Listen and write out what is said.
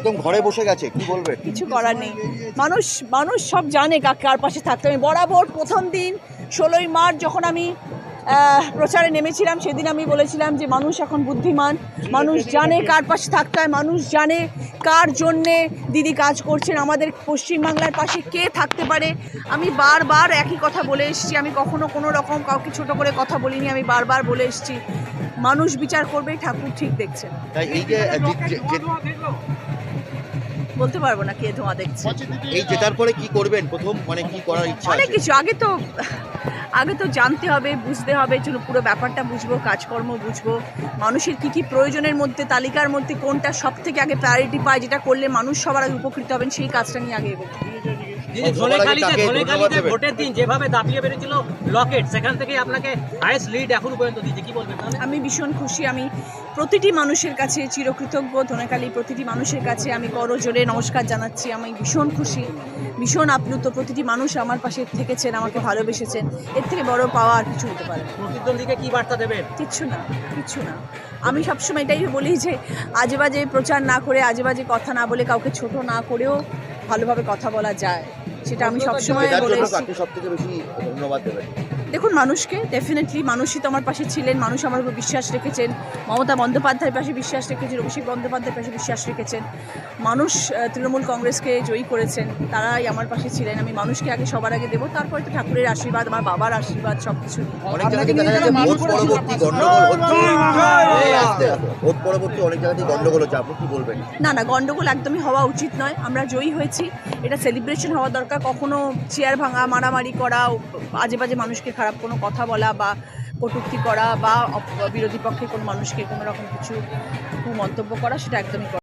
একদম ঘরে বসে গেছে, কি বলবেন? কিছু করার নেই। মানুষ মানুষ সব জানে কার পাশে থাকতে। আমি বরাবর প্রথম দিন 16ই মার্চ যখন আমি প্রচারে নেমেছিলাম, সেদিন আমি বলেছিলাম যে মানুষ এখন বুদ্ধিমান, মানুষ জানে কার পাশে থাকতে হয়, মানুষ জানে কার জন্যে দিদি কাজ করছেন, আমাদের পশ্চিমবাংলার পাশে কে থাকতে পারে। আমি বারবার একই কথা বলে এসেছি, আমি কখনো কোনো রকম কাউকে ছোট করে কথা বলিনি, আমি বারবার বলে এসেছি মানুষ বিচার করবে, ঠাকুর ঠিক দেখছেন। তাই এই যে বলতে পারবো না কে ধোঁয়া দেখছে। এই জেতার পরে কি করবেন প্রথম, মানে কি করার ইচ্ছা অনেক আছে? কিছু আগে তো জানতে হবে, বুঝতে হবে, পুরো ব্যাপারটা বুঝবো, কাজকর্ম বুঝবো, মানুষের কি কি প্রয়োজনের মধ্যে, তালিকার মধ্যে কোনটা সব থেকে আগে প্রায়োরিটি পায়, যেটা করলে মানুষ সবার আগে উপকৃত হবেন, সেই কাজটা নিয়ে আগে এগোবো। ধনেখালিতে ভোটের দিন যেভাবে দাপিয়ে বেড়েছিল লকেট, সেখান থেকে আপনাকে হাইয়েস্ট লিড এখন পর্যন্ত দিয়েছে, কি বলবেন? আমি ভীষণ খুশি, আমি প্রতিটি মানুষের কাছে চিরকৃতজ্ঞ, ধনেখালি প্রতিটি মানুষের কাছে আমি করজোড়ে নমস্কার জানাচ্ছি। আমি ভীষণ খুশি, ভীষণ আপ্লুত, প্রতিটি মানুষ আমার পাশে থেকেছেন, আমাকে ভালোবেসেছেন, এর থেকে বড় পাওয়া আর কিছু হতে পারে না। প্রতিদ্বন্দ্বীকে কি বার্তা দেবেন? কিচ্ছু না, কিচ্ছু না। আমি সবসময় এটাই বলি যে আজে বাজে প্রচার না করে, আজে বাজে কথা না বলে, কাউকে ছোট না করেও ভালোভাবে কথা বলা যায়, সেটা আমি সবসময় বলে এসেছি। সব থেকে বেশি ধন্যবাদ দেবেন? দেখুন, মানুষকে ডেফিনেটলি, মানুষই তো আমার পাশে ছিলেন, মানুষ আমার উপর বিশ্বাস রেখেছেন, মমতা বন্দ্যোপাধ্যায়ের পাশে বিশ্বাস রেখেছেন, অভিষেক বন্দ্যোপাধ্যায়ের পাশে বিশ্বাস রেখেছেন, মানুষ তৃণমূল কংগ্রেসকে জয়ী করেছেন, তারাই আমার পাশে ছিলেন। আমি মানুষকে আগে সবার আগে দেবো, তারপরে তো ঠাকুরের আশীর্বাদ, আমার বাবার আশীর্বাদ, সব কিছু। অনেক জায়গায় দেখা যাচ্ছে ভোট পরবর্তী গন্ডগোল হচ্ছে, ভোট পরবর্তী অনেক জায়গাতেই গন্ডগোল হচ্ছে, আপনি কি বলবেন? না, গন্ডগোল একদমই হওয়া উচিত নয়। আমরা জয়ী হয়েছি, এটা সেলিব্রেশন হওয়া দরকার। কখনো চেয়ার ভাঙা, মারামারি করা, আজে বাজে মানুষকে খারাপ কোনো কথা বলা বা কটূক্তি করা বা বিরোধী পক্ষে কোনো মানুষকে কোনো রকম কিছু মন্তব্য করা, সেটা একদমই